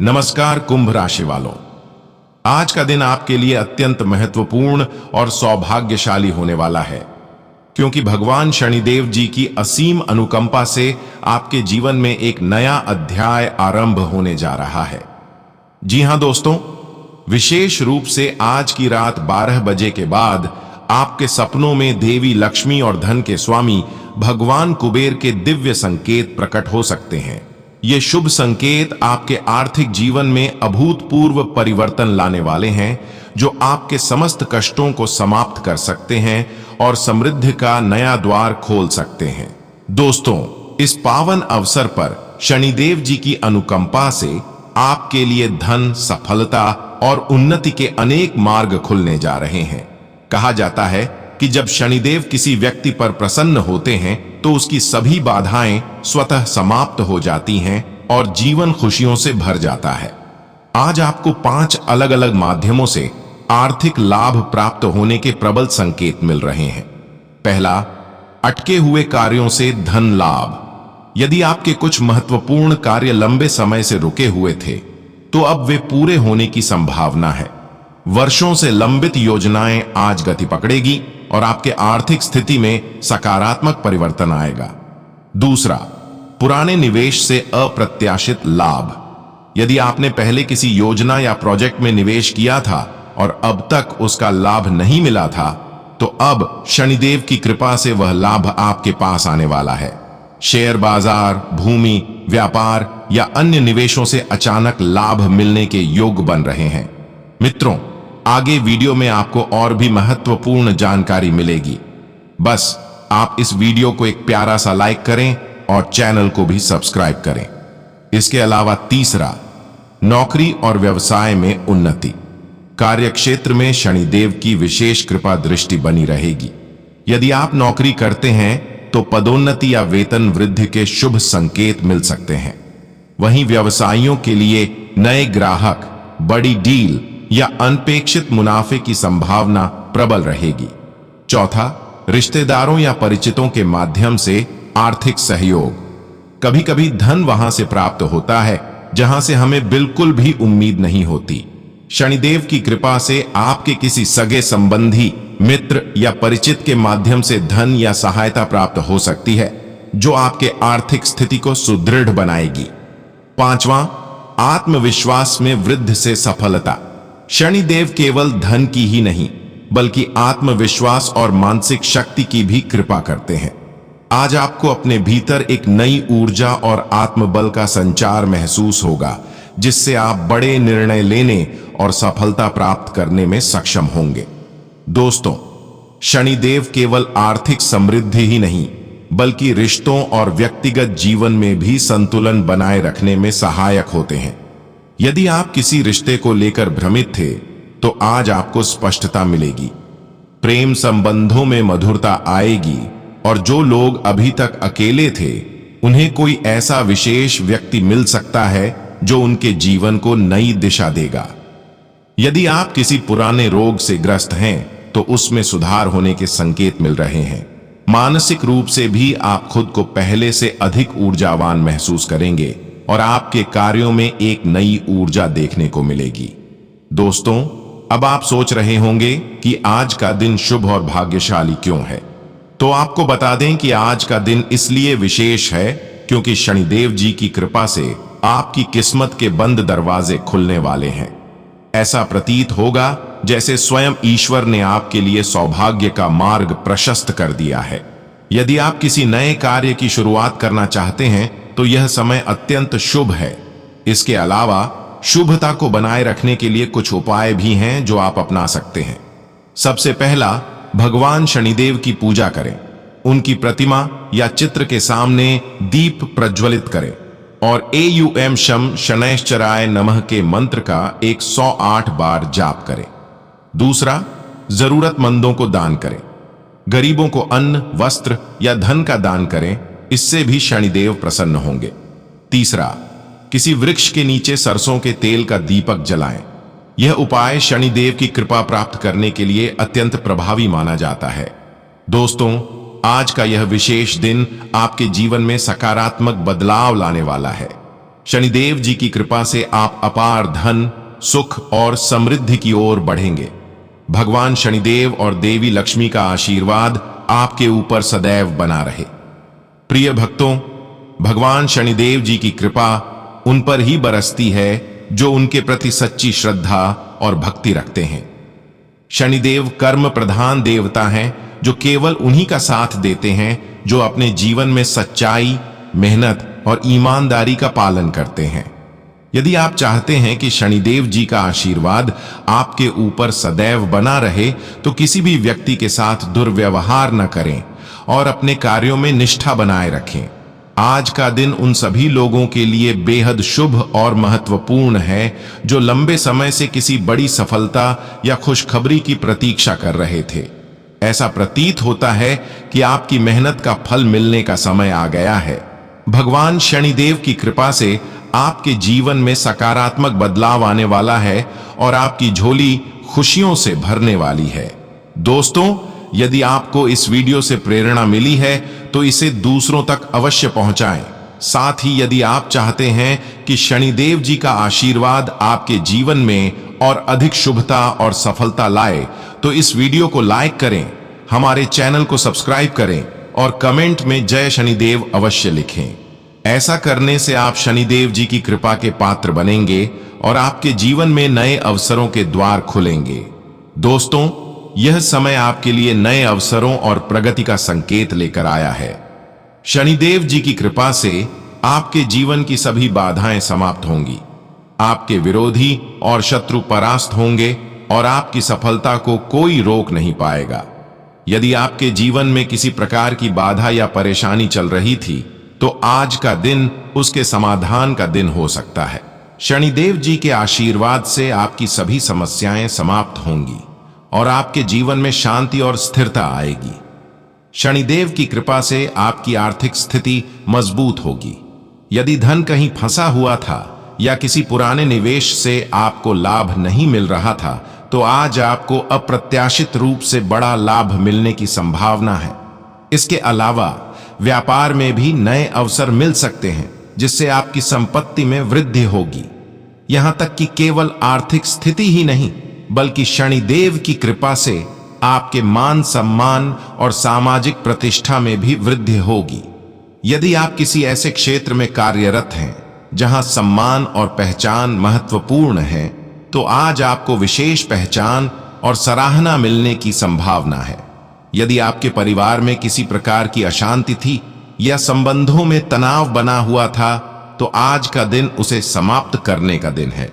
नमस्कार कुंभ राशि वालों, आज का दिन आपके लिए अत्यंत महत्वपूर्ण और सौभाग्यशाली होने वाला है, क्योंकि भगवान शनिदेव जी की असीम अनुकंपा से आपके जीवन में एक नया अध्याय आरंभ होने जा रहा है। जी हां दोस्तों, विशेष रूप से आज की रात 12 बजे के बाद आपके सपनों में देवी लक्ष्मी और धन के स्वामी भगवान कुबेर के दिव्य संकेत प्रकट हो सकते हैं। ये शुभ संकेत आपके आर्थिक जीवन में अभूतपूर्व परिवर्तन लाने वाले हैं, जो आपके समस्त कष्टों को समाप्त कर सकते हैं और समृद्धि का नया द्वार खोल सकते हैं। दोस्तों, इस पावन अवसर पर शनिदेव जी की अनुकंपा से आपके लिए धन, सफलता और उन्नति के अनेक मार्ग खुलने जा रहे हैं। कहा जाता है कि जब शनिदेव किसी व्यक्ति पर प्रसन्न होते हैं तो उसकी सभी बाधाएं स्वतः समाप्त हो जाती हैं और जीवन खुशियों से भर जाता है। आज आपको 5 अलग अलग माध्यमों से आर्थिक लाभ प्राप्त होने के प्रबल संकेत मिल रहे हैं। पहला, अटके हुए कार्यों से धन लाभ। यदि आपके कुछ महत्वपूर्ण कार्य लंबे समय से रुके हुए थे तो अब वे पूरे होने की संभावना है। वर्षों से लंबित योजनाएं आज गति पकड़ेगी और आपके आर्थिक स्थिति में सकारात्मक परिवर्तन आएगा। दूसरा, पुराने निवेश से अप्रत्याशित लाभ। यदि आपने पहले किसी योजना या प्रोजेक्ट में निवेश किया था और अब तक उसका लाभ नहीं मिला था, तो अब शनिदेव की कृपा से वह लाभ आपके पास आने वाला है। शेयर बाजार, भूमि, व्यापार या अन्य निवेशों से अचानक लाभ मिलने के योग बन रहे हैं। मित्रों, आगे वीडियो में आपको और भी महत्वपूर्ण जानकारी मिलेगी। बस आप इस वीडियो को एक प्यारा सा लाइक करें और चैनल को भी सब्सक्राइब करें। इसके अलावा तीसरा, नौकरी और व्यवसाय में उन्नति। कार्यक्षेत्र में शनिदेव की विशेष कृपा दृष्टि बनी रहेगी। यदि आप नौकरी करते हैं तो पदोन्नति या वेतन वृद्धि के शुभ संकेत मिल सकते हैं। वहीं व्यवसायियों के लिए नए ग्राहक, बड़ी डील या अनपेक्षित मुनाफे की संभावना प्रबल रहेगी। चौथा, रिश्तेदारों या परिचितों के माध्यम से आर्थिक सहयोग। कभी कभी धन वहां से प्राप्त होता है जहां से हमें बिल्कुल भी उम्मीद नहीं होती। शनिदेव की कृपा से आपके किसी सगे संबंधी, मित्र या परिचित के माध्यम से धन या सहायता प्राप्त हो सकती है, जो आपके आर्थिक स्थिति को सुदृढ़ बनाएगी। पांचवां, आत्मविश्वास में वृद्धि से सफलता। शनिदेव केवल धन की ही नहीं बल्कि आत्मविश्वास और मानसिक शक्ति की भी कृपा करते हैं। आज आपको अपने भीतर एक नई ऊर्जा और आत्मबल का संचार महसूस होगा, जिससे आप बड़े निर्णय लेने और सफलता प्राप्त करने में सक्षम होंगे। दोस्तों, शनिदेव केवल आर्थिक समृद्धि ही नहीं बल्कि रिश्तों और व्यक्तिगत जीवन में भी संतुलन बनाए रखने में सहायक होते हैं। यदि आप किसी रिश्ते को लेकर भ्रमित थे तो आज आपको स्पष्टता मिलेगी। प्रेम संबंधों में मधुरता आएगी और जो लोग अभी तक अकेले थे, उन्हें कोई ऐसा विशेष व्यक्ति मिल सकता है जो उनके जीवन को नई दिशा देगा। यदि आप किसी पुराने रोग से ग्रस्त हैं तो उसमें सुधार होने के संकेत मिल रहे हैं। मानसिक रूप से भी आप खुद को पहले से अधिक ऊर्जावान महसूस करेंगे और आपके कार्यों में एक नई ऊर्जा देखने को मिलेगी। दोस्तों, अब आप सोच रहे होंगे कि आज का दिन शुभ और भाग्यशाली क्यों है, तो आपको बता दें कि आज का दिन इसलिए विशेष है क्योंकि शनिदेव जी की कृपा से आपकी किस्मत के बंद दरवाजे खुलने वाले हैं। ऐसा प्रतीत होगा जैसे स्वयं ईश्वर ने आपके लिए सौभाग्य का मार्ग प्रशस्त कर दिया है। यदि आप किसी नए कार्य की शुरुआत करना चाहते हैं तो यह समय अत्यंत शुभ है। इसके अलावा शुभता को बनाए रखने के लिए कुछ उपाय भी हैं जो आप अपना सकते हैं। सबसे पहला, भगवान शनिदेव की पूजा करें। उनकी प्रतिमा या चित्र के सामने दीप प्रज्वलित करें और एयुएम शम शनैश्चराय नमः के मंत्र का 108 बार जाप करें। दूसरा, जरूरतमंदों को दान करें। गरीबों को अन्न, वस्त्र या धन का दान करें, इससे भी शनिदेव प्रसन्न होंगे। तीसरा, किसी वृक्ष के नीचे सरसों के तेल का दीपक जलाएं। यह उपाय शनिदेव की कृपा प्राप्त करने के लिए अत्यंत प्रभावी माना जाता है। दोस्तों, आज का यह विशेष दिन आपके जीवन में सकारात्मक बदलाव लाने वाला है। शनिदेव जी की कृपा से आप अपार धन, सुख और समृद्धि की ओर बढ़ेंगे। भगवान शनिदेव और देवी लक्ष्मी का आशीर्वाद आपके ऊपर सदैव बना रहे। प्रिय भक्तों, भगवान शनिदेव जी की कृपा उन पर ही बरसती है जो उनके प्रति सच्ची श्रद्धा और भक्ति रखते हैं। शनिदेव कर्म प्रधान देवता हैं जो केवल उन्हीं का साथ देते हैं जो अपने जीवन में सच्चाई, मेहनत और ईमानदारी का पालन करते हैं। यदि आप चाहते हैं कि शनिदेव जी का आशीर्वाद आपके ऊपर सदैव बना रहे तो किसी भी व्यक्ति के साथ दुर्व्यवहार न करें और अपने कार्यों में निष्ठा बनाए रखें। आज का दिन उन सभी लोगों के लिए बेहद शुभ और महत्वपूर्ण है जो लंबे समय से किसी बड़ी सफलता या खुशखबरी की प्रतीक्षा कर रहे थे। ऐसा प्रतीत होता है कि आपकी मेहनत का फल मिलने का समय आ गया है। भगवान शनिदेव की कृपा से आपके जीवन में सकारात्मक बदलाव आने वाला है और आपकी झोली खुशियों से भरने वाली है। दोस्तों, यदि आपको इस वीडियो से प्रेरणा मिली है तो इसे दूसरों तक अवश्य पहुंचाएं। साथ ही यदि आप चाहते हैं कि शनिदेव जी का आशीर्वाद आपके जीवन में और अधिक शुभता और सफलता लाए तो इस वीडियो को लाइक करें, हमारे चैनल को सब्सक्राइब करें और कमेंट में जय शनिदेव अवश्य लिखें। ऐसा करने से आप शनिदेव जी की कृपा के पात्र बनेंगे और आपके जीवन में नए अवसरों के द्वार खुलेंगे। दोस्तों, यह समय आपके लिए नए अवसरों और प्रगति का संकेत लेकर आया है। शनिदेव जी की कृपा से आपके जीवन की सभी बाधाएं समाप्त होंगी, आपके विरोधी और शत्रु परास्त होंगे और आपकी सफलता को कोई रोक नहीं पाएगा। यदि आपके जीवन में किसी प्रकार की बाधा या परेशानी चल रही थी तो आज का दिन उसके समाधान का दिन हो सकता है। शनिदेव जी के आशीर्वाद से आपकी सभी समस्याएं समाप्त होंगी और आपके जीवन में शांति और स्थिरता आएगी। शनिदेव की कृपा से आपकी आर्थिक स्थिति मजबूत होगी। यदि धन कहीं फंसा हुआ था या किसी पुराने निवेश से आपको लाभ नहीं मिल रहा था तो आज आपको अप्रत्याशित रूप से बड़ा लाभ मिलने की संभावना है। इसके अलावा व्यापार में भी नए अवसर मिल सकते हैं जिससे आपकी संपत्ति में वृद्धि होगी। यहां तक कि केवल आर्थिक स्थिति ही नहीं बल्कि शनिदेव की कृपा से आपके मान सम्मान और सामाजिक प्रतिष्ठा में भी वृद्धि होगी। यदि आप किसी ऐसे क्षेत्र में कार्यरत हैं जहां सम्मान और पहचान महत्वपूर्ण है तो आज आपको विशेष पहचान और सराहना मिलने की संभावना है। यदि आपके परिवार में किसी प्रकार की अशांति थी या संबंधों में तनाव बना हुआ था तो आज का दिन उसे समाप्त करने का दिन है।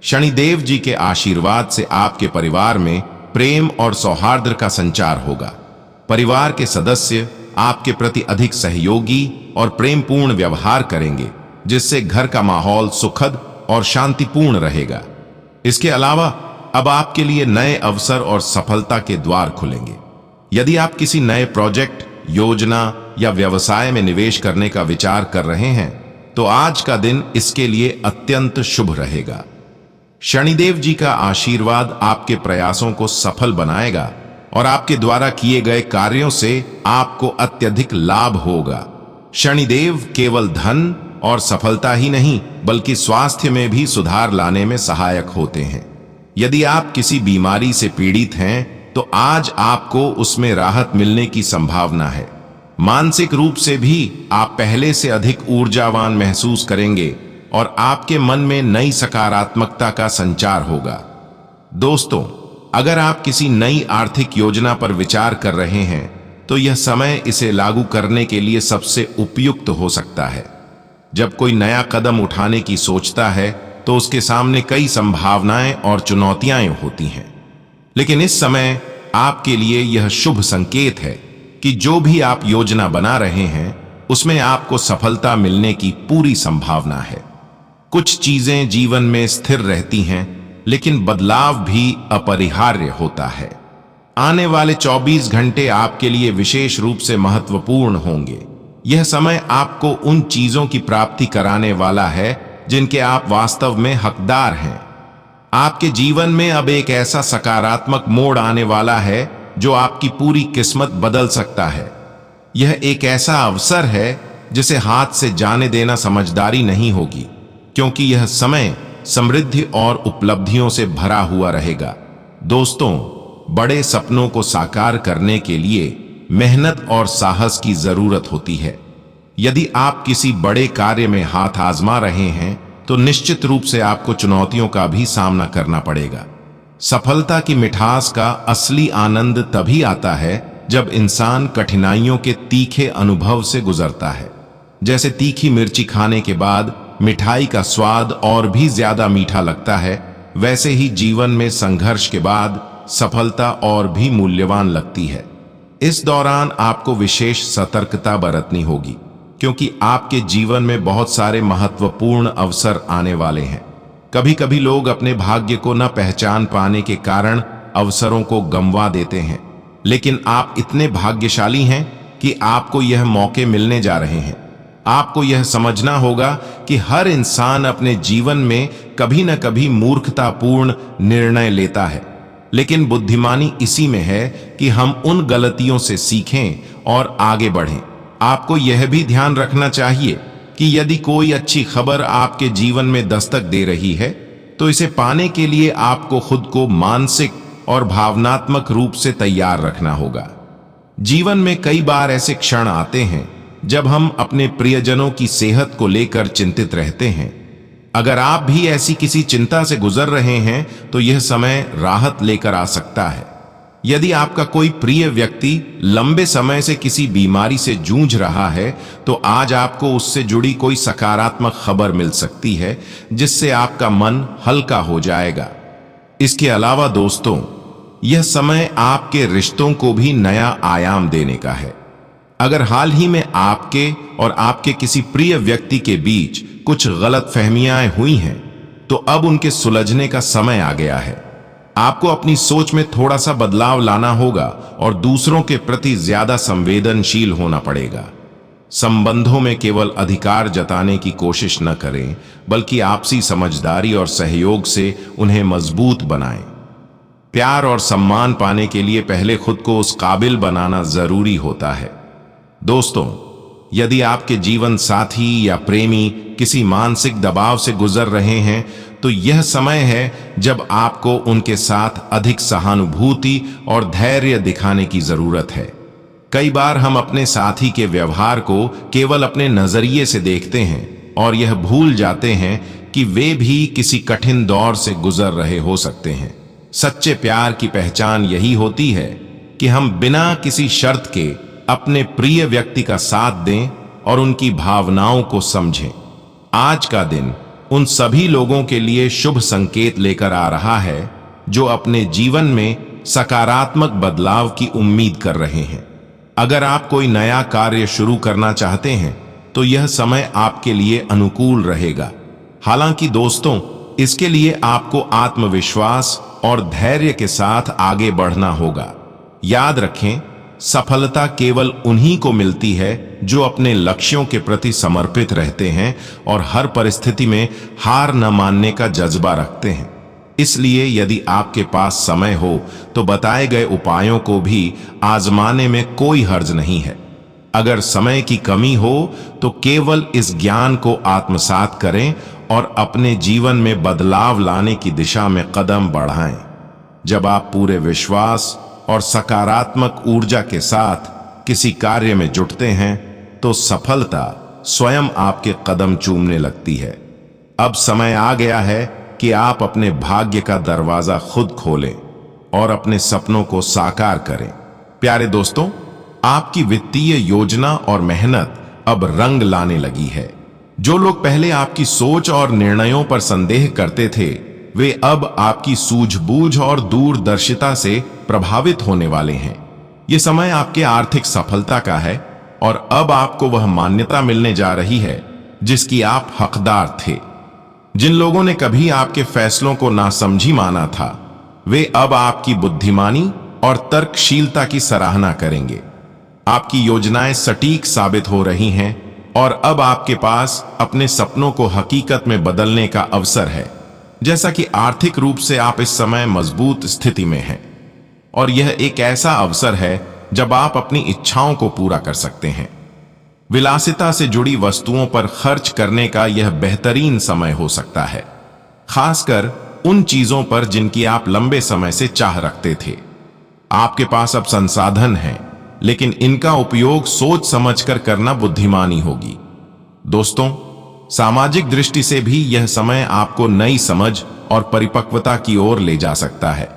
शनिदेव जी के आशीर्वाद से आपके परिवार में प्रेम और सौहार्द का संचार होगा। परिवार के सदस्य आपके प्रति अधिक सहयोगी और प्रेमपूर्ण व्यवहार करेंगे जिससे घर का माहौल सुखद और शांतिपूर्ण रहेगा। इसके अलावा अब आपके लिए नए अवसर और सफलता के द्वार खुलेंगे। यदि आप किसी नए प्रोजेक्ट, योजना या व्यवसाय में निवेश करने का विचार कर रहे हैं तो आज का दिन इसके लिए अत्यंत शुभ रहेगा। शनिदेव जी का आशीर्वाद आपके प्रयासों को सफल बनाएगा और आपके द्वारा किए गए कार्यों से आपको अत्यधिक लाभ होगा। शनिदेव केवल धन और सफलता ही नहीं बल्कि स्वास्थ्य में भी सुधार लाने में सहायक होते हैं। यदि आप किसी बीमारी से पीड़ित हैं तो आज आपको उसमें राहत मिलने की संभावना है। मानसिक रूप से भी आप पहले से अधिक ऊर्जावान महसूस करेंगे और आपके मन में नई सकारात्मकता का संचार होगा। दोस्तों, अगर आप किसी नई आर्थिक योजना पर विचार कर रहे हैं तो यह समय इसे लागू करने के लिए सबसे उपयुक्त हो सकता है। जब कोई नया कदम उठाने की सोचता है तो उसके सामने कई संभावनाएं और चुनौतियां होती हैं, लेकिन इस समय आपके लिए यह शुभ संकेत है कि जो भी आप योजना बना रहे हैं उसमें आपको सफलता मिलने की पूरी संभावना है। कुछ चीजें जीवन में स्थिर रहती हैं लेकिन बदलाव भी अपरिहार्य होता है। आने वाले 24 घंटे आपके लिए विशेष रूप से महत्वपूर्ण होंगे। यह समय आपको उन चीजों की प्राप्ति कराने वाला है जिनके आप वास्तव में हकदार हैं। आपके जीवन में अब एक ऐसा सकारात्मक मोड़ आने वाला है जो आपकी पूरी किस्मत बदल सकता है। यह एक ऐसा अवसर है जिसे हाथ से जाने देना समझदारी नहीं होगी, क्योंकि यह समय समृद्धि और उपलब्धियों से भरा हुआ रहेगा। दोस्तों, बड़े सपनों को साकार करने के लिए मेहनत और साहस की जरूरत होती है। यदि आप किसी बड़े कार्य में हाथ आजमा रहे हैं तो निश्चित रूप से आपको चुनौतियों का भी सामना करना पड़ेगा। सफलता की मिठास का असली आनंद तभी आता है जब इंसान कठिनाइयों के तीखे अनुभव से गुजरता है। जैसे तीखी मिर्ची खाने के बाद मिठाई का स्वाद और भी ज्यादा मीठा लगता है, वैसे ही जीवन में संघर्ष के बाद सफलता और भी मूल्यवान लगती है। इस दौरान आपको विशेष सतर्कता बरतनी होगी, क्योंकि आपके जीवन में बहुत सारे महत्वपूर्ण अवसर आने वाले हैं। कभी कभी लोग अपने भाग्य को न पहचान पाने के कारण अवसरों को गंवा देते हैं, लेकिन आप इतने भाग्यशाली हैं कि आपको यह मौके मिलने जा रहे हैं। आपको यह समझना होगा कि हर इंसान अपने जीवन में कभी न कभी मूर्खतापूर्ण निर्णय लेता है, लेकिन बुद्धिमानी इसी में है कि हम उन गलतियों से सीखें और आगे बढ़ें। आपको यह भी ध्यान रखना चाहिए कि यदि कोई अच्छी खबर आपके जीवन में दस्तक दे रही है तो इसे पाने के लिए आपको खुद को मानसिक और भावनात्मक रूप से तैयार रखना होगा। जीवन में कई बार ऐसे क्षण आते हैं जब हम अपने प्रियजनों की सेहत को लेकर चिंतित रहते हैं। अगर आप भी ऐसी किसी चिंता से गुजर रहे हैं तो यह समय राहत लेकर आ सकता है। यदि आपका कोई प्रिय व्यक्ति लंबे समय से किसी बीमारी से जूझ रहा है तो आज आपको उससे जुड़ी कोई सकारात्मक खबर मिल सकती है, जिससे आपका मन हल्का हो जाएगा। इसके अलावा दोस्तों, यह समय आपके रिश्तों को भी नया आयाम देने का है। अगर हाल ही में आपके और आपके किसी प्रिय व्यक्ति के बीच कुछ गलतफहमियां हुई हैं तो अब उनके सुलझने का समय आ गया है। आपको अपनी सोच में थोड़ा सा बदलाव लाना होगा और दूसरों के प्रति ज्यादा संवेदनशील होना पड़ेगा। संबंधों में केवल अधिकार जताने की कोशिश न करें, बल्कि आपसी समझदारी और सहयोग से उन्हें मजबूत बनाएं। प्यार और सम्मान पाने के लिए पहले खुद को उस काबिल बनाना जरूरी होता है। दोस्तों, यदि आपके जीवन साथी या प्रेमी किसी मानसिक दबाव से गुजर रहे हैं तो यह समय है जब आपको उनके साथ अधिक सहानुभूति और धैर्य दिखाने की जरूरत है। कई बार हम अपने साथी के व्यवहार को केवल अपने नजरिए से देखते हैं और यह भूल जाते हैं कि वे भी किसी कठिन दौर से गुजर रहे हो सकते हैं। सच्चे प्यार की पहचान यही होती है कि हम बिना किसी शर्त के अपने प्रिय व्यक्ति का साथ दें और उनकी भावनाओं को समझें। आज का दिन उन सभी लोगों के लिए शुभ संकेत लेकर आ रहा है जो अपने जीवन में सकारात्मक बदलाव की उम्मीद कर रहे हैं। अगर आप कोई नया कार्य शुरू करना चाहते हैं तो यह समय आपके लिए अनुकूल रहेगा। हालांकि दोस्तों, इसके लिए आपको आत्मविश्वास और धैर्य के साथ आगे बढ़ना होगा। याद रखें, सफलता केवल उन्हीं को मिलती है जो अपने लक्ष्यों के प्रति समर्पित रहते हैं और हर परिस्थिति में हार न मानने का जज्बा रखते हैं। इसलिए यदि आपके पास समय हो तो बताए गए उपायों को भी आजमाने में कोई हर्ज नहीं है। अगर समय की कमी हो तो केवल इस ज्ञान को आत्मसात करें और अपने जीवन में बदलाव लाने की दिशा में कदम बढ़ाएं। जब आप पूरे विश्वास और सकारात्मक ऊर्जा के साथ किसी कार्य में जुटते हैं तो सफलता स्वयं आपके कदम चूमने लगती है। अब समय आ गया है कि आप अपने भाग्य का दरवाजा खुद खोलें और अपने सपनों को साकार करें। प्यारे दोस्तों, आपकी वित्तीय योजना और मेहनत अब रंग लाने लगी है। जो लोग पहले आपकी सोच और निर्णयों पर संदेह करते थे, वे अब आपकी सूझबूझ और दूरदर्शिता से प्रभावित होने वाले हैं। ये समय आपके आर्थिक सफलता का है और अब आपको वह मान्यता मिलने जा रही है जिसकी आप हकदार थे। जिन लोगों ने कभी आपके फैसलों को नासमझी माना था, वे अब आपकी बुद्धिमानी और तर्कशीलता की सराहना करेंगे। आपकी योजनाएं सटीक साबित हो रही हैं और अब आपके पास अपने सपनों को हकीकत में बदलने का अवसर है। जैसा कि आर्थिक रूप से आप इस समय मजबूत स्थिति में हैं और यह एक ऐसा अवसर है जब आप अपनी इच्छाओं को पूरा कर सकते हैं। विलासिता से जुड़ी वस्तुओं पर खर्च करने का यह बेहतरीन समय हो सकता है, खासकर उन चीजों पर जिनकी आप लंबे समय से चाह रखते थे। आपके पास अब संसाधन हैं, लेकिन इनका उपयोग सोच समझकर करना बुद्धिमानी होगी। दोस्तों, सामाजिक दृष्टि से भी यह समय आपको नई समझ और परिपक्वता की ओर ले जा सकता है।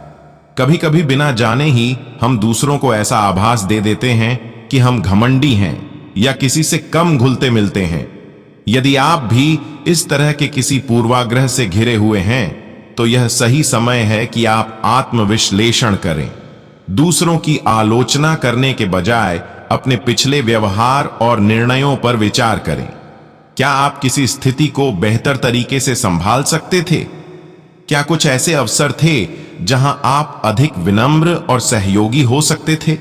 कभी कभी बिना जाने ही हम दूसरों को ऐसा आभास दे देते हैं कि हम घमंडी हैं या किसी से कम घुलते मिलते हैं। यदि आप भी इस तरह के किसी पूर्वाग्रह से घिरे हुए हैं, तो यह सही समय है कि आप आत्मविश्लेषण करें। दूसरों की आलोचना करने के बजाय अपने पिछले व्यवहार और निर्णयों पर विचार करें। क्या आप किसी स्थिति को बेहतर तरीके से संभाल सकते थे? क्या कुछ ऐसे अवसर थे जहां आप अधिक विनम्र और सहयोगी हो सकते थे?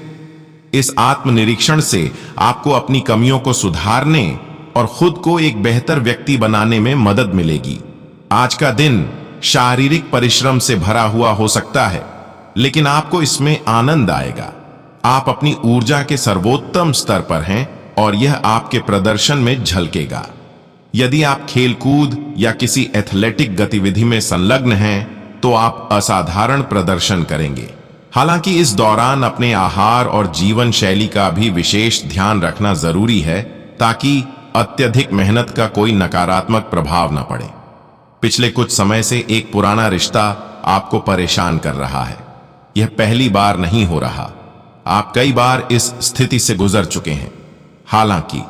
इस आत्मनिरीक्षण से आपको अपनी कमियों को सुधारने और खुद को एक बेहतर व्यक्ति बनाने में मदद मिलेगी। आज का दिन शारीरिक परिश्रम से भरा हुआ हो सकता है, लेकिन आपको इसमें आनंद आएगा। आप अपनी ऊर्जा के सर्वोत्तम स्तर पर हैं और यह आपके प्रदर्शन में झलकेगा। यदि आप खेलकूद या किसी एथलेटिक गतिविधि में संलग्न हैं, तो आप असाधारण प्रदर्शन करेंगे। हालांकि इस दौरान अपने आहार और जीवन शैली का भी विशेष ध्यान रखना जरूरी है, ताकि अत्यधिक मेहनत का कोई नकारात्मक प्रभाव न पड़े। पिछले कुछ समय से एक पुराना रिश्ता आपको परेशान कर रहा है। यह पहली बार नहीं हो रहा, आप कई बार इस स्थिति से गुजर चुके हैं। हालांकि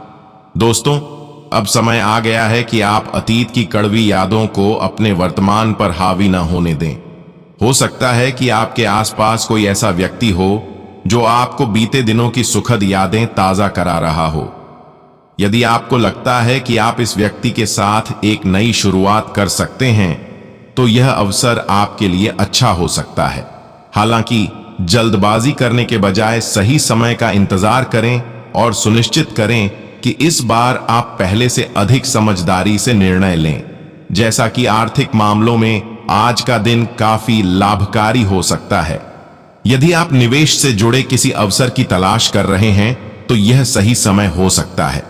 दोस्तों, अब समय आ गया है कि आप अतीत की कड़वी यादों को अपने वर्तमान पर हावी न होने दें। हो सकता है कि आपके आसपास कोई ऐसा व्यक्ति हो जो आपको बीते दिनों की सुखद यादें ताजा करा रहा हो। यदि आपको लगता है कि आप इस व्यक्ति के साथ एक नई शुरुआत कर सकते हैं, तो यह अवसर आपके लिए अच्छा हो सकता है। हालांकि जल्दबाजी करने के बजाय सही समय का इंतजार करें और सुनिश्चित करें कि इस बार आप पहले से अधिक समझदारी से निर्णय लें। जैसा कि आर्थिक मामलों में आज का दिन काफी लाभकारी हो सकता है। यदि आप निवेश से जुड़े किसी अवसर की तलाश कर रहे हैं, तो यह सही समय हो सकता है।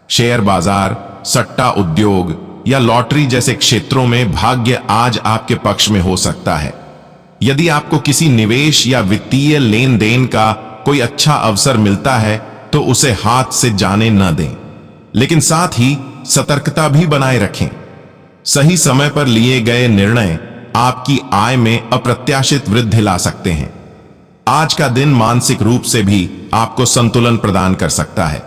शेयर बाजार, सट्टा उद्योग या लॉटरी जैसे क्षेत्रों में भाग्य आज आपके पक्ष में हो सकता है। यदि आपको किसी निवेश या वित्तीय लेन देन का कोई अच्छा अवसर मिलता है, तो उसे हाथ से जाने न दें, लेकिन साथ ही सतर्कता भी बनाए रखें। सही समय पर लिए गए निर्णय आपकी आय में अप्रत्याशित वृद्धि ला सकते हैं। आज का दिन मानसिक रूप से भी आपको संतुलन प्रदान कर सकता है।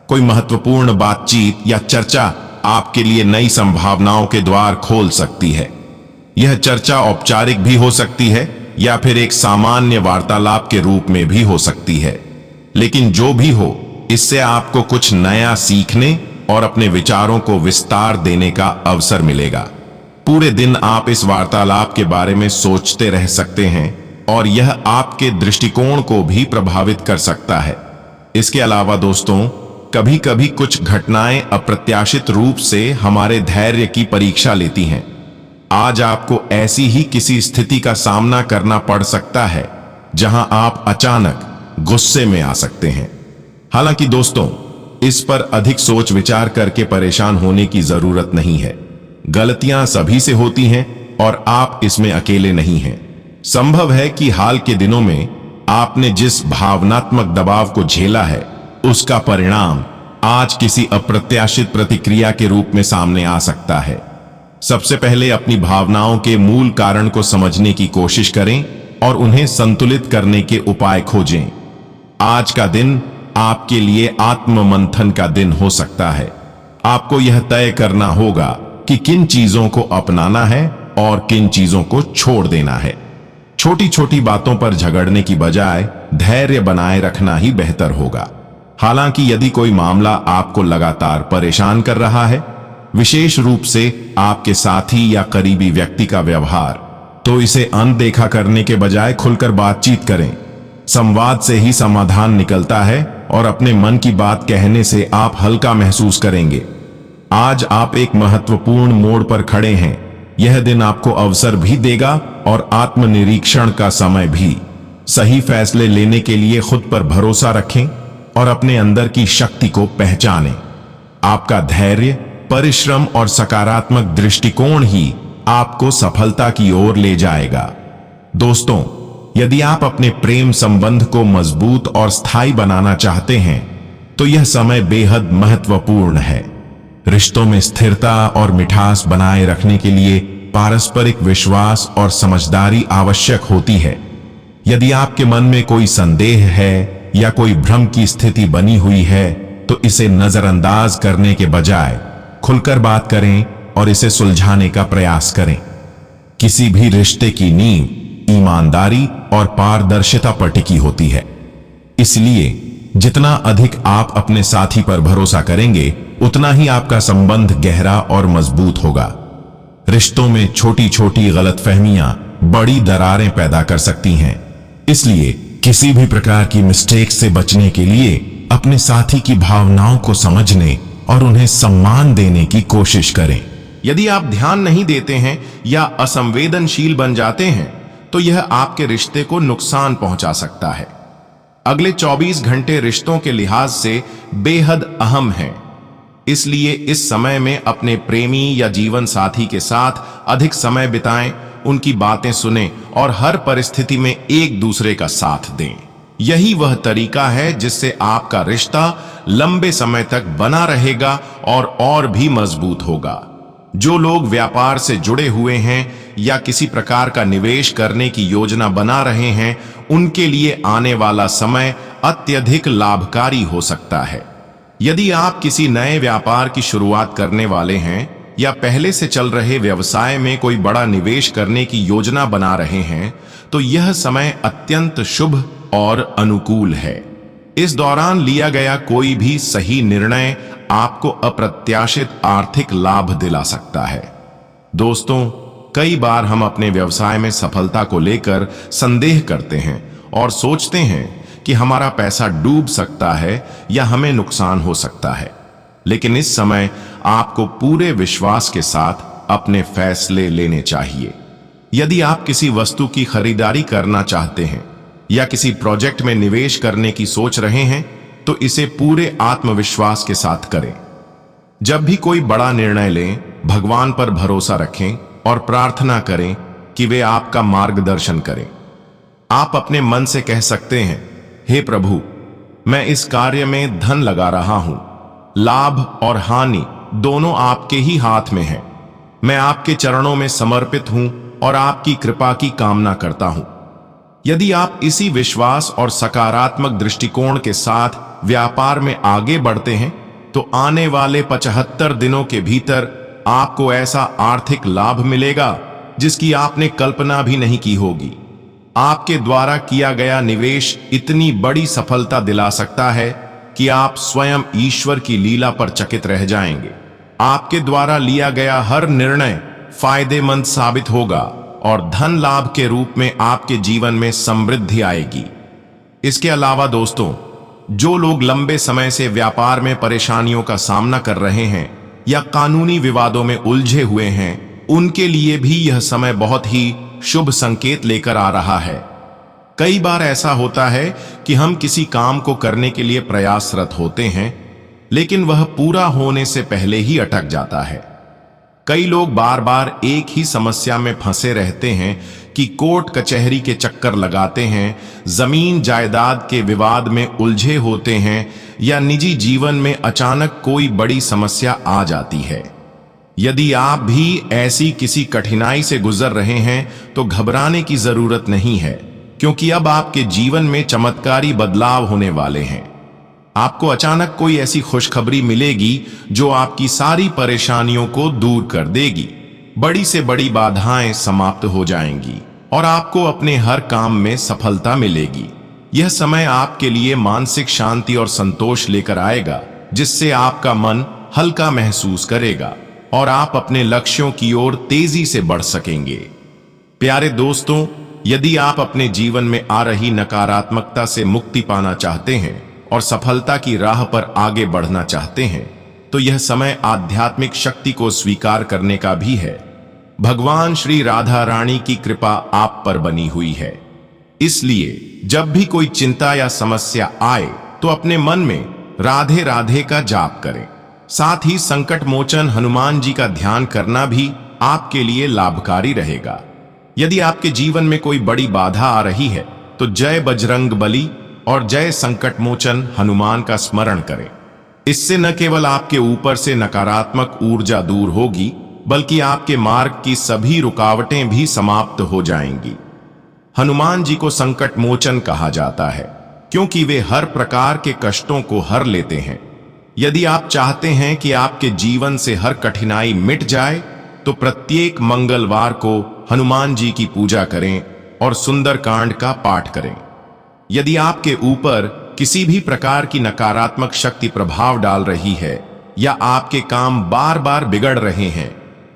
कोई महत्वपूर्ण बातचीत या चर्चा आपके लिए नई संभावनाओं के द्वार खोल सकती है। यह चर्चा औपचारिक भी हो सकती है या फिर एक सामान्य वार्तालाप के रूप में भी हो सकती है। लेकिन जो भी हो, इससे आपको कुछ नया सीखने और अपने विचारों को विस्तार देने का अवसर मिलेगा। पूरे दिन आप इस वार्तालाप के बारे में सोचते रह सकते हैं और यह आपके दृष्टिकोण को भी प्रभावित कर सकता है। इसके अलावा दोस्तों, कभी कभी कुछ घटनाएं अप्रत्याशित रूप से हमारे धैर्य की परीक्षा लेती हैं। आज आपको ऐसी ही किसी स्थिति का सामना करना पड़ सकता है जहां आप अचानक गुस्से में आ सकते हैं। हालांकि दोस्तों, इस पर अधिक सोच विचार करके परेशान होने की जरूरत नहीं है। गलतियां सभी से होती हैं और आप इसमें अकेले नहीं हैं। संभव है कि हाल के दिनों में आपने जिस भावनात्मक दबाव को झेला है, उसका परिणाम आज किसी अप्रत्याशित प्रतिक्रिया के रूप में सामने आ सकता है। सबसे पहले अपनी भावनाओं के मूल कारण को समझने की कोशिश करें और उन्हें संतुलित करने के उपाय खोजें। आज का दिन आपके लिए आत्म मंथन का दिन हो सकता है। आपको यह तय करना होगा कि किन चीजों को अपनाना है और किन चीजों को छोड़ देना है। छोटी छोटी बातों पर झगड़ने की बजाय धैर्य बनाए रखना ही बेहतर होगा। हालांकि यदि कोई मामला आपको लगातार परेशान कर रहा है, विशेष रूप से आपके साथी या करीबी व्यक्ति का व्यवहार, तो इसे अनदेखा करने के बजाय खुलकर बातचीत करें। संवाद से ही समाधान निकलता है और अपने मन की बात कहने से आप हल्का महसूस करेंगे। आज आप एक महत्वपूर्ण मोड़ पर खड़े हैं। यह दिन आपको अवसर भी देगा और आत्मनिरीक्षण का समय भी। सही फैसले लेने के लिए खुद पर भरोसा रखें और अपने अंदर की शक्ति को पहचानें। आपका धैर्य, परिश्रम और सकारात्मक दृष्टिकोण ही आपको सफलता की ओर ले जाएगा। दोस्तों, यदि आप अपने प्रेम संबंध को मजबूत और स्थायी बनाना चाहते हैं तो यह समय बेहद महत्वपूर्ण है। रिश्तों में स्थिरता और मिठास बनाए रखने के लिए पारस्परिक विश्वास और समझदारी आवश्यक होती है। यदि आपके मन में कोई संदेह है या कोई भ्रम की स्थिति बनी हुई है तो इसे नजरअंदाज करने के बजाय खुलकर बात करें और इसे सुलझाने का प्रयास करें। किसी भी रिश्ते की नींव ईमानदारी और पारदर्शिता पर टिकी होती है। इसलिए जितना अधिक आप अपने साथी पर भरोसा करेंगे उतना ही आपका संबंध गहरा और मजबूत होगा। रिश्तों में छोटी छोटी गलतफहमियां बड़ी दरारें पैदा कर सकती हैं। इसलिए किसी भी प्रकार की मिस्टेक से बचने के लिए अपने साथी की भावनाओं को समझने और उन्हें सम्मान देने की कोशिश करें। यदि आप ध्यान नहीं देते हैं या असंवेदनशील बन जाते हैं तो यह आपके रिश्ते को नुकसान पहुंचा सकता है। अगले 24 घंटे रिश्तों के लिहाज से बेहद अहम हैं। इसलिए इस समय में अपने प्रेमी या जीवन साथी के साथ अधिक समय बिताएं, उनकी बातें सुनें और हर परिस्थिति में एक दूसरे का साथ दें। यही वह तरीका है जिससे आपका रिश्ता लंबे समय तक बना रहेगा और भी मजबूत होगा। जो लोग व्यापार से जुड़े हुए हैं या किसी प्रकार का निवेश करने की योजना बना रहे हैं, उनके लिए आने वाला समय अत्यधिक लाभकारी हो सकता है। यदि आप किसी नए व्यापार की शुरुआत करने वाले हैं या पहले से चल रहे व्यवसाय में कोई बड़ा निवेश करने की योजना बना रहे हैं तो यह समय अत्यंत शुभ और अनुकूल है। इस दौरान लिया गया कोई भी सही निर्णय आपको अप्रत्याशित आर्थिक लाभ दिला सकता है। दोस्तों, कई बार हम अपने व्यवसाय में सफलता को लेकर संदेह करते हैं और सोचते हैं कि हमारा पैसा डूब सकता है या हमें नुकसान हो सकता है। लेकिन इस समय आपको पूरे विश्वास के साथ अपने फैसले लेने चाहिए। यदि आप किसी वस्तु की खरीदारी करना चाहते हैं या किसी प्रोजेक्ट में निवेश करने की सोच रहे हैं तो इसे पूरे आत्मविश्वास के साथ करें। जब भी कोई बड़ा निर्णय लें, भगवान पर भरोसा रखें और प्रार्थना करें कि वे आपका मार्गदर्शन करें। आप अपने मन से कह सकते हैं, हे प्रभु, मैं इस कार्य में धन लगा रहा हूं। लाभ और हानि दोनों आपके ही हाथ में है। मैं आपके चरणों में समर्पित हूं और आपकी कृपा की कामना करता हूं। यदि आप इसी विश्वास और सकारात्मक दृष्टिकोण के साथ व्यापार में आगे बढ़ते हैं तो आने वाले 75 दिनों के भीतर आपको ऐसा आर्थिक लाभ मिलेगा जिसकी आपने कल्पना भी नहीं की होगी। आपके द्वारा किया गया निवेश इतनी बड़ी सफलता दिला सकता है कि आप स्वयं ईश्वर की लीला पर चकित रह जाएंगे। आपके द्वारा लिया गया हर निर्णय फायदेमंद साबित होगा और धन लाभ के रूप में आपके जीवन में समृद्धि आएगी। इसके अलावा दोस्तों, जो लोग लंबे समय से व्यापार में परेशानियों का सामना कर रहे हैं या कानूनी विवादों में उलझे हुए हैं, उनके लिए भी यह समय बहुत ही शुभ संकेत लेकर आ रहा है। कई बार ऐसा होता है कि हम किसी काम को करने के लिए प्रयासरत होते हैं लेकिन वह पूरा होने से पहले ही अटक जाता है। कई लोग बार बार एक ही समस्या में फंसे रहते हैं कि कोर्ट कचहरी के चक्कर लगाते हैं, जमीन जायदाद के विवाद में उलझे होते हैं या निजी जीवन में अचानक कोई बड़ी समस्या आ जाती है। यदि आप भी ऐसी किसी कठिनाई से गुजर रहे हैं तो घबराने की जरूरत नहीं है, क्योंकि अब आपके जीवन में चमत्कारी बदलाव होने वाले हैं। आपको अचानक कोई ऐसी खुशखबरी मिलेगी जो आपकी सारी परेशानियों को दूर कर देगी। बड़ी से बड़ी बाधाएं समाप्त हो जाएंगी और आपको अपने हर काम में सफलता मिलेगी। यह समय आपके लिए मानसिक शांति और संतोष लेकर आएगा, जिससे आपका मन हल्का महसूस करेगा और आप अपने लक्ष्यों की ओर तेजी से बढ़ सकेंगे। प्यारे दोस्तों, यदि आप अपने जीवन में आ रही नकारात्मकता से मुक्ति पाना चाहते हैं और सफलता की राह पर आगे बढ़ना चाहते हैं तो यह समय आध्यात्मिक शक्ति को स्वीकार करने का भी है। भगवान श्री राधा रानी की कृपा आप पर बनी हुई है। इसलिए जब भी कोई चिंता या समस्या आए तो अपने मन में राधे राधे का जाप करें। साथ ही संकट मोचन हनुमान जी का ध्यान करना भी आपके लिए लाभकारी रहेगा। यदि आपके जीवन में कोई बड़ी बाधा आ रही है तो जय बजरंग बली और जय संकट मोचन हनुमान का स्मरण करें। इससे न केवल आपके ऊपर से नकारात्मक ऊर्जा दूर होगी, बल्कि आपके मार्ग की सभी रुकावटें भी समाप्त हो जाएंगी। हनुमान जी को संकट मोचन कहा जाता है क्योंकि वे हर प्रकार के कष्टों को हर लेते हैं। यदि आप चाहते हैं कि आपके जीवन से हर कठिनाई मिट जाए तो प्रत्येक मंगलवार को हनुमान जी की पूजा करें और सुंदरकांड का पाठ करें। यदि आपके ऊपर किसी भी प्रकार की नकारात्मक शक्ति प्रभाव डाल रही है या आपके काम बार बार बिगड़ रहे हैं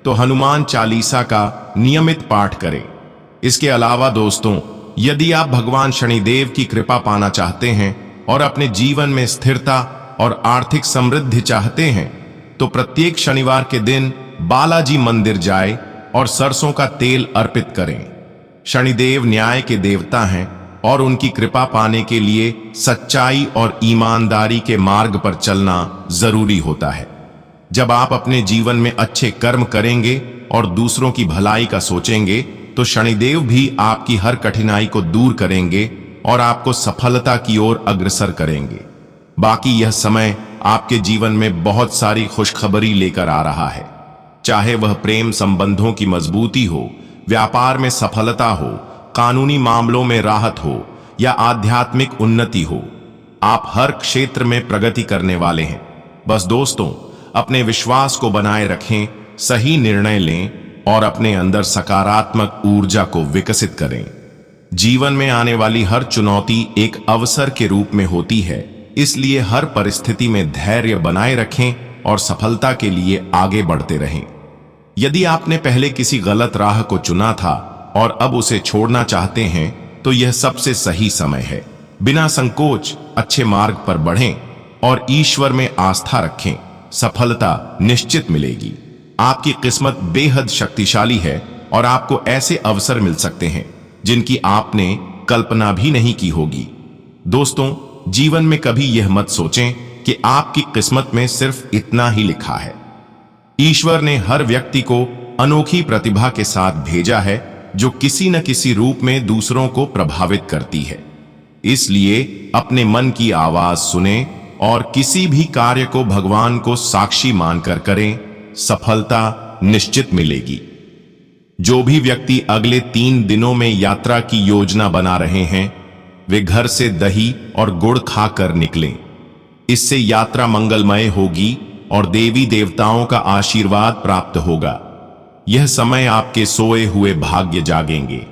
तो हनुमान चालीसा का नियमित पाठ करें। इसके अलावा दोस्तों, यदि आप भगवान शनिदेव की कृपा पाना चाहते हैं और अपने जीवन में स्थिरता और आर्थिक समृद्धि चाहते हैं तो प्रत्येक शनिवार के दिन बालाजी मंदिर जाएं और सरसों का तेल अर्पित करें। शनिदेव न्याय के देवता हैं और उनकी कृपा पाने के लिए सच्चाई और ईमानदारी के मार्ग पर चलना जरूरी होता है। जब आप अपने जीवन में अच्छे कर्म करेंगे और दूसरों की भलाई का सोचेंगे तो शनिदेव भी आपकी हर कठिनाई को दूर करेंगे और आपको सफलता की ओर अग्रसर करेंगे। बाकी यह समय आपके जीवन में बहुत सारी खुशखबरी लेकर आ रहा है, चाहे वह प्रेम संबंधों की मजबूती हो, व्यापार में सफलता हो, कानूनी मामलों में राहत हो या आध्यात्मिक उन्नति हो। आप हर क्षेत्र में प्रगति करने वाले हैं। बस दोस्तों, अपने विश्वास को बनाए रखें, सही निर्णय लें और अपने अंदर सकारात्मक ऊर्जा को विकसित करें। जीवन में आने वाली हर चुनौती एक अवसर के रूप में होती है, इसलिए हर परिस्थिति में धैर्य बनाए रखें और सफलता के लिए आगे बढ़ते रहें। यदि आपने पहले किसी गलत राह को चुना था और अब उसे छोड़ना चाहते हैं तो यह सबसे सही समय है। बिना संकोच अच्छे मार्ग पर बढ़ें और ईश्वर में आस्था रखें। सफलता निश्चित मिलेगी। आपकी किस्मत बेहद शक्तिशाली है और आपको ऐसे अवसर मिल सकते हैं जिनकी आपने कल्पना भी नहीं की होगी। दोस्तों, जीवन में कभी यह मत सोचें कि आपकी किस्मत में सिर्फ इतना ही लिखा है। ईश्वर ने हर व्यक्ति को अनोखी प्रतिभा के साथ भेजा है जो किसी न किसी रूप में दूसरों को प्रभावित करती है। इसलिए अपने मन की आवाज सुने और किसी भी कार्य को भगवान को साक्षी मानकर करें। सफलता निश्चित मिलेगी। जो भी व्यक्ति अगले 3 दिनों में यात्रा की योजना बना रहे हैं वे घर से दही और गुड़ खाकर निकलें। इससे यात्रा मंगलमय होगी और देवी देवताओं का आशीर्वाद प्राप्त होगा। यह समय आपके सोए हुए भाग्य जागेंगे।